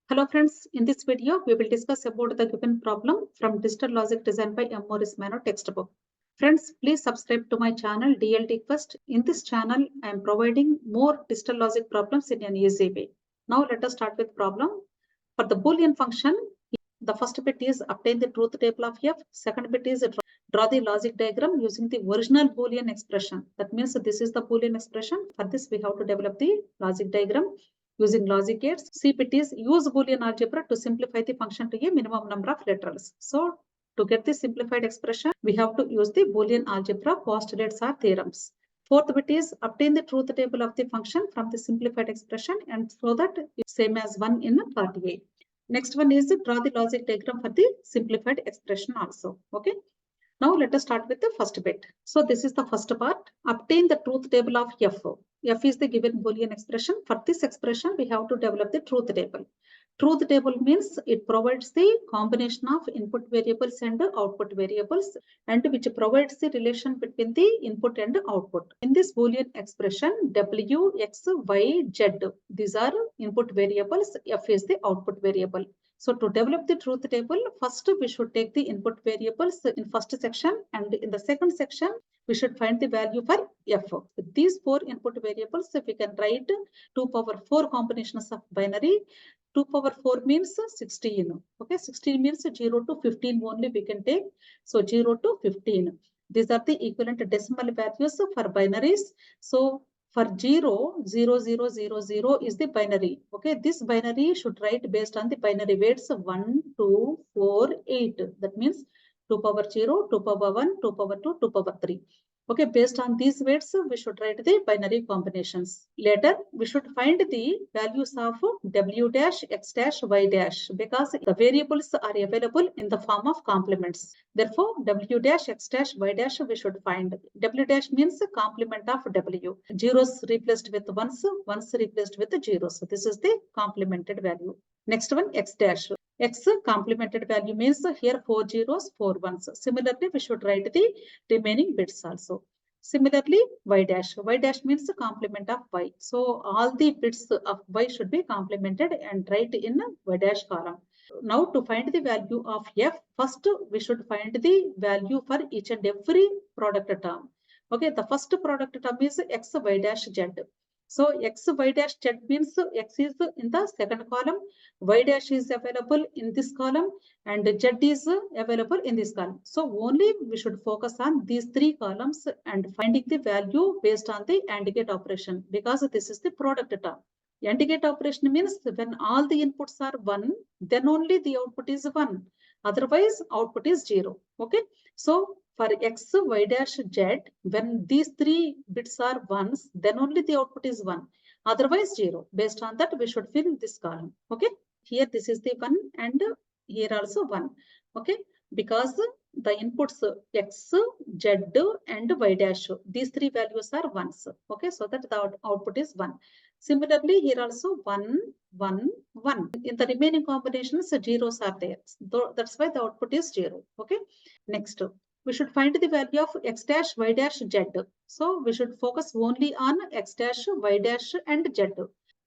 Hello friends, in this video we will discuss about the given problem from Digital Logic designed by M. MANO textbook. Friends, please subscribe to my channel DLT Quest. In this channel, I am providing more digital logic problems in an easy way. Now let us start with problem. For the Boolean function, the first bit is obtain the truth table of F. Second bit is draw the logic diagram using the original Boolean expression. That means this is the Boolean expression. For this, we have to develop the logic diagram using logic gates. C bit is use Boolean algebra to simplify the function to a minimum number of literals. So to get the simplified expression, we have to use the Boolean algebra postulates or theorems. Fourth bit is obtain the truth table of the function from the simplified expression, and so that it's same as 1 in part A. Next one is draw the logic diagram for the simplified expression also. Okay. Now let us start with the first bit. So this is the first part. Obtain the truth table of F. F is the given Boolean expression. For this expression, we have to develop the truth table. Truth table means it provides the combination of input variables and output variables, and which provides the relation between the input and output. In this Boolean expression, W, X, Y, Z, these are input variables. F is the output variable. So to develop the truth table, first we should take the input variables in first section, and in the second section, we should find the value for F. With these four input variables, we can write 2 power 4 combinations of binary. 2 power 4 means 16. Okay, 16 means 0 to 15 only we can take. So 0 to 15. These are the equivalent decimal values for binaries. So for 0, 0, 0, 0, 0 is the binary. Okay, this binary should write based on the binary weights 1, 2, 4, 8. That means 2 power 0, 2 power 1, 2 power 2, 2 power 3. Okay, based on these weights, we should write the binary combinations. Later, we should find the values of W dash, X dash, Y dash, because the variables are available in the form of complements. Therefore, W dash, X dash, Y dash, we should find. W dash means complement of W. Zeros replaced with ones, ones replaced with zeros. So this is the complemented value. Next one, X dash. X complemented value means here 4 zeros, 4 ones. Similarly, we should write the remaining bits also. Similarly, Y dash. Y dash means the complement of Y. So all the bits of Y should be complemented and write in Y dash column. Now to find the value of F, first we should find the value for each and every product term. Okay, the first product term is X, Y dash, Z. So X, Y dash, Z means X is in the second column, Y dash is available in this column, and Z is available in this column. So only we should focus on these three columns and finding the value based on the AND gate operation, because this is the product term. AND gate operation means when all the inputs are 1, then only the output is 1. Otherwise, output is 0. Okay. So for X, Y dash, Z, when these three bits are 1s, then only the output is 1. Otherwise, 0. Based on that, we should fill this column. Okay. Here, this is the 1, and here also 1. Okay. Because the inputs X, Z, and Y dash, these three values are 1s. Okay. So that the output is 1. Similarly, here also 1, 1, 1. In the remaining combinations, zeros are there. That's why the output is 0. Okay. Next, we should find the value of X dash, Y dash, Z. So we should focus only on X dash, Y dash, and Z.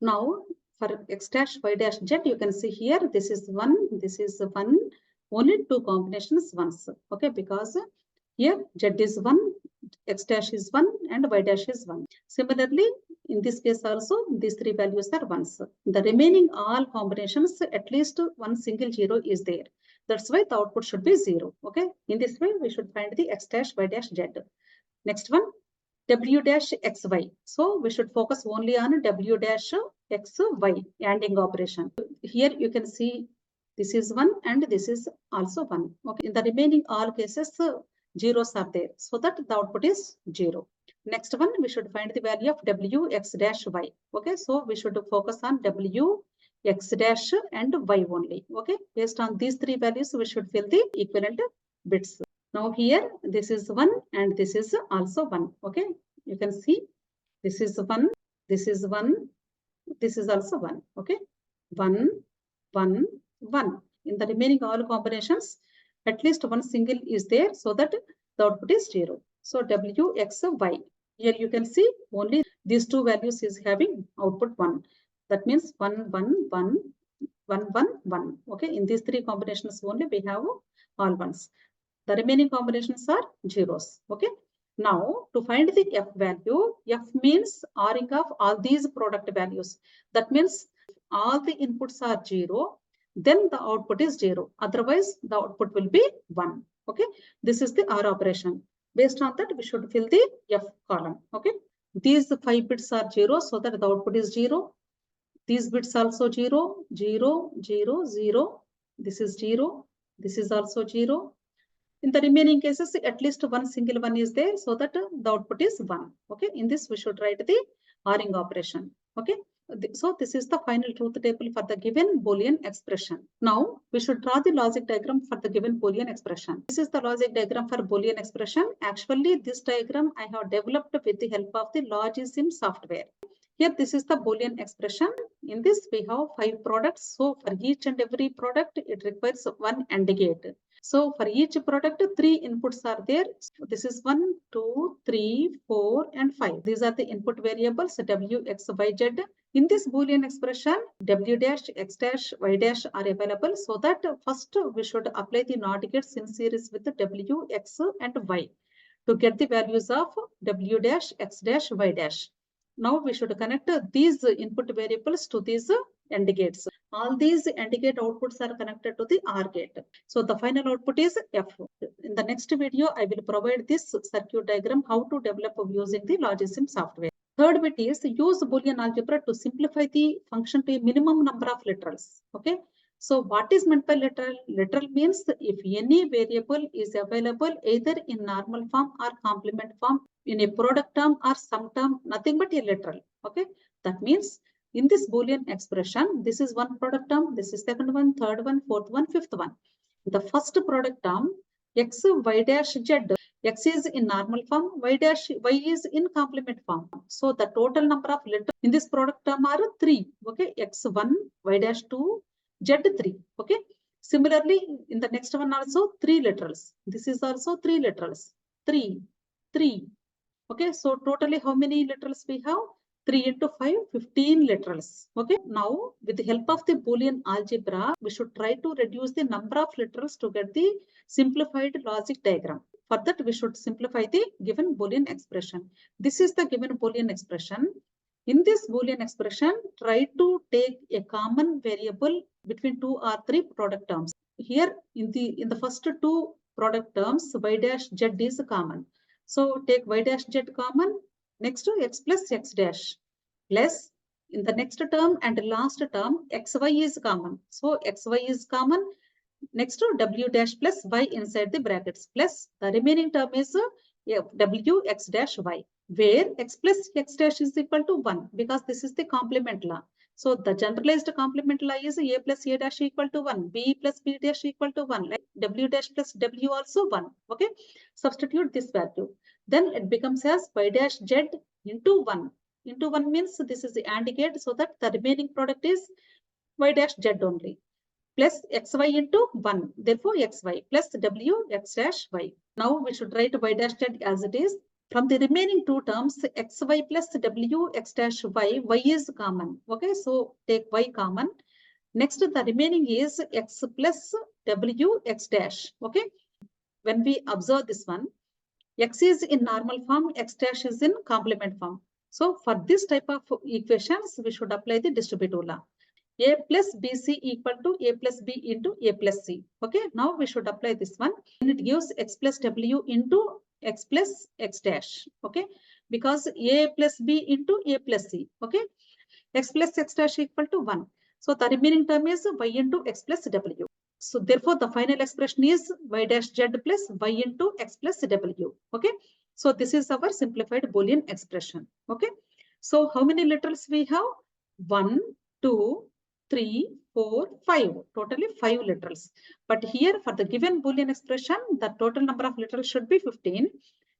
Now, for X dash, Y dash, Z, you can see here, this is 1, this is 1, only two combinations once. Okay, because here Z is 1, X dash is 1, and Y dash is 1. Similarly, in this case also, these three values are 1s. The remaining all combinations, at least one single 0 is there. That's why the output should be 0. Okay. In this way, we should find the X dash, Y dash, Z. Next one, W dash, X, Y. So we should focus only on W dash, X, Y, ANDing operation. Here you can see this is 1 and this is also 1. Okay. In the remaining all cases, zeros are there. So that the output is 0. Next one, we should find the value of W, X dash, Y. Okay. So we should focus on W, X dash, and Y only. Okay. Based on these three values, we should fill the equivalent bits. Now here, this is 1 and this is also 1. Okay. You can see this is 1, this is 1, this is also 1. Okay. 1, 1, 1. In the remaining all combinations, at least one single is there, so that the output is 0. So W, X, Y. Here you can see only these two values is having output 1. That means 1, 1, 1, 1, 1, 1. Okay, in these three combinations only we have all ones. The remaining combinations are zeros. Okay. Now, to find the F value, F means ORing of all these product values. That means all the inputs are 0, then the output is 0. Otherwise, the output will be 1. Okay. This is the OR operation. Based on that, we should fill the F column. Okay. These 5 bits are 0, so that the output is 0. These bits also 0, 0, 0, 0. This is 0. This is also 0. In the remaining cases, at least one single one is there, so that the output is 1. Okay. In this, we should write the ORing operation. Okay. So this is the final truth table for the given Boolean expression. Now, we should draw the logic diagram for the given Boolean expression. This is the logic diagram for Boolean expression. Actually, this diagram I have developed with the help of the LogSim software. Here, this is the Boolean expression. In this, we have 5 products. So, for each and every product, it requires one AND gate. So, for each product, 3 inputs are there. This is 1, 2, 3, 4, and 5. These are the input variables W, X, Y, Z. In this Boolean expression, W dash, X dash, Y dash are available. So that first we should apply the NOT gates in series with W, X, and Y to get the values of W dash, X dash, Y dash. Now we should connect these input variables to these AND gates. All these AND gate outputs are connected to the OR gate. So the final output is F. In the next video, I will provide this circuit diagram how to develop using the LogSim software. Third bit is use Boolean algebra to simplify the function to a minimum number of literals. Okay. So what is meant by literal? Literal means if any variable is available either in normal form or complement form, in a product term or sum term, nothing but a literal. Okay. That means in this Boolean expression, this is one product term, this is second one, third one, fourth one, fifth one. The first product term, X, Y dash, Z. X is in normal form, Y is in complement form. So the total number of letters in this product term are 3. Okay, X1, Y dash 2, Z3. Okay. Similarly, in the next one also 3 literals. This is also 3 literals. 3, 3. Okay, so totally how many literals we have? 3 into 5, 15 literals. Okay, now with the help of the Boolean algebra, we should try to reduce the number of literals to get the simplified logic diagram. For that, we should simplify the given Boolean expression. This is the given Boolean expression. In this Boolean expression, try to take a common variable between 2 or 3 product terms. Here, in the first 2 product terms, Y dash Z is common. So take Y dash Z common. Next to X plus X dash plus in the next term and last term XY is common. So XY is common. Next to W dash plus Y inside the brackets plus the remaining term is W X dash Y, where X plus X dash is equal to 1 because this is the complement law. So the generalized complement law is A plus A dash equal to 1, B plus B dash equal to 1, like W dash plus W also 1. Okay, substitute this value. Then it becomes as Y dash Z into 1. Into 1 means this is the AND gate, so that the remaining product is Y dash Z only. Plus XY into 1. Therefore, XY plus W X dash Y. Now we should write Y dash Z as it is. From the remaining 2 terms, XY plus W X dash Y, Y is common. Okay, so take Y common. Next, the remaining is X plus W X dash. Okay, when we observe this one, X is in normal form, X dash is in complement form. So for this type of equations, we should apply the distributive law. A plus BC equal to A plus B into A plus C. Okay, now we should apply this one. And it gives X plus W into X plus X dash. Okay, because A plus B into A plus C. Okay, X plus X dash equal to 1. So the remaining term is Y into X plus W. So therefore, the final expression is Y dash Z plus Y into X plus W. Okay, so this is our simplified Boolean expression. Okay, so how many literals we have? 1, 2, 3, 4, 5. Totally 5 literals. But here for the given Boolean expression, the total number of literals should be 15.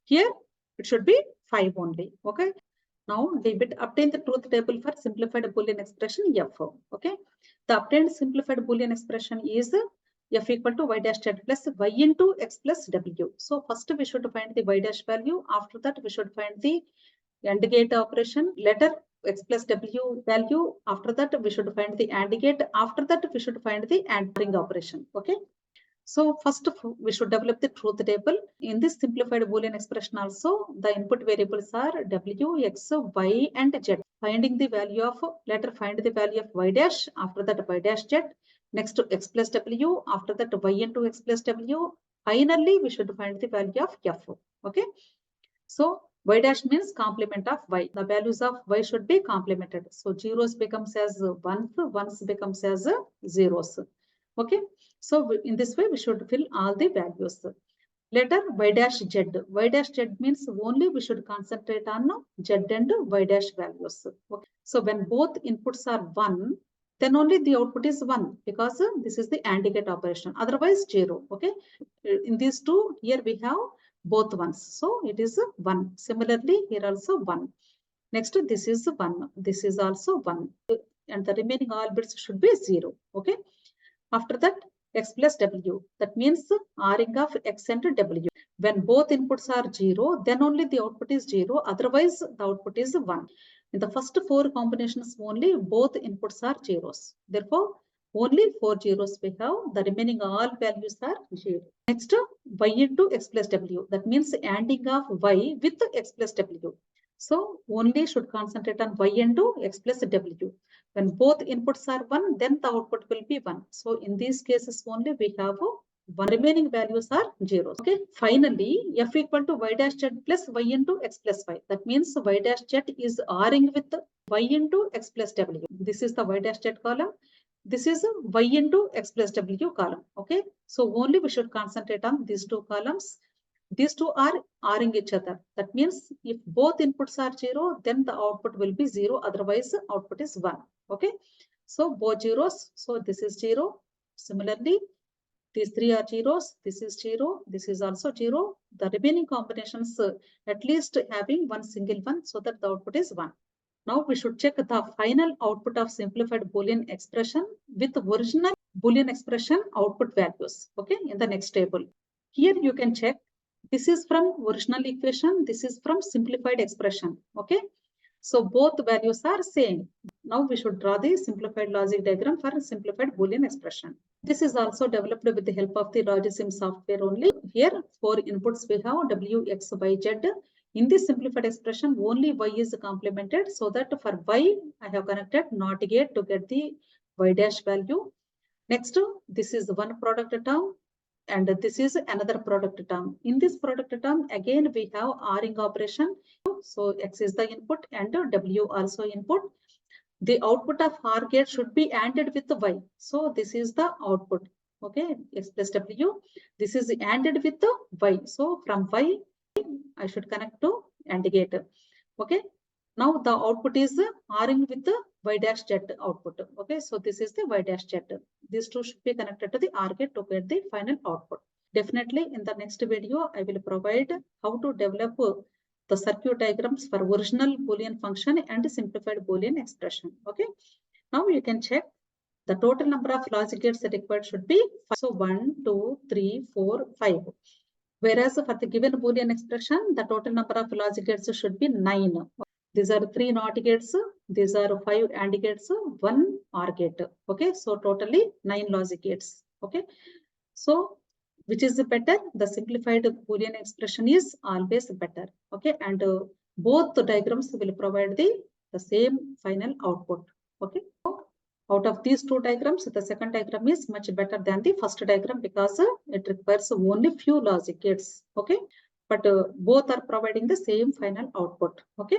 Here it should be 5 only. Okay. Now we will obtain the truth table for simplified Boolean expression F. Okay. The obtained simplified Boolean expression is F equal to Y dash Z plus Y into X plus W. So first we should find the Y dash value. After that we should find the AND gate operation, letter x plus w value. After that, we should find the AND gate. After that, we should find the AND ring operation. Okay. So first, we should develop the truth table. In this simplified Boolean expression also, the input variables are w, x, y, and z. Finding the value of, later find the value of y dash, after that y dash z, next to x plus w, after that y into x plus w. Finally, we should find the value of f. Okay. So y dash means complement of y. The values of y should be complemented. So zeros becomes as ones becomes as zeros. Okay. So in this way, we should fill all the values. Later, y dash z. Y dash z means only we should concentrate on z and y dash values. Okay. So when both inputs are 1, then only the output is 1 because this is the AND gate operation. Otherwise, 0. Okay. In these two, here we have both ones. So it is 1. Similarly, here also 1. Next, this is 1. This is also 1. And the remaining all bits should be 0. Okay. After that, x plus w. That means r-ing of x and w. When both inputs are 0, then only the output is 0. Otherwise, the output is 1. In the first 4 combinations only, both inputs are zeros. Therefore, only 4 zeros we have. The remaining all values are 0. Next, y into x plus w. That means ANDing of y with x plus w. So only should concentrate on y into x plus w. When both inputs are 1, then the output will be 1. So in these cases only we have 1. Remaining values are zeros. Okay. Finally, f equal to y dash z plus y into x plus y. That means y dash z is r-ing with y into x plus w. This is the y dash z column. This is y into x plus w column. Okay. So only we should concentrate on these two columns. These two are r-ing each other. That means if both inputs are 0, then the output will be 0. Otherwise, output is 1. Okay. So both zeros. So this is 0. Similarly, these 3 are zeros. This is 0. This is also 0. The remaining combinations at least having one single one so that the output is 1. Now we should check the final output of simplified Boolean expression with original Boolean expression output values. Okay. In the next table. Here you can check. This is from original equation. This is from simplified expression. Okay. So both values are same. Now we should draw the simplified logic diagram for simplified Boolean expression. This is also developed with the help of the LogicSim software only. Here 4 inputs we have w, x, y, z. In this simplified expression, only y is complemented. So that for y, I have connected NOT gate to get the y dash value. Next, this is one product term. And this is another product term. In this product term, again, we have r-ing operation. So x is the input and w also input. The output of r gate should be ANDed with y. So this is the output. Okay, x plus w. This is ANDed with the y. So from y, I should connect to AND gate. Okay. Now the output is r-ing with the y dash z output. Okay, so this is the y dash z. These two should be connected to the r gate to get the final output. Definitely in the next video, I will provide how to develop the circuit diagrams for original Boolean function and simplified Boolean expression. Okay, now you can check the total number of logic gates required should be 5. So 1, 2, 3, 4, 5. Whereas for the given Boolean expression, the total number of logic gates should be 9. These are 3 NOT gates. These are 5 AND gates, 1 OR gate. Okay, so totally 9 logic gates. Okay, so which is better? The simplified Boolean expression is always better. Okay, and both the diagrams will provide the same final output. Okay, so out of these 2 diagrams, the second diagram is much better than the first diagram because it requires only few logic gates. Okay. But both are providing the same final output. Okay.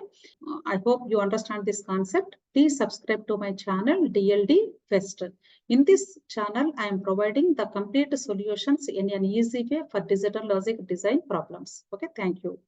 I hope you understand this concept. Please subscribe to my channel DLD Fest. In this channel, I am providing the complete solutions in an easy way for digital logic design problems. Okay. Thank you.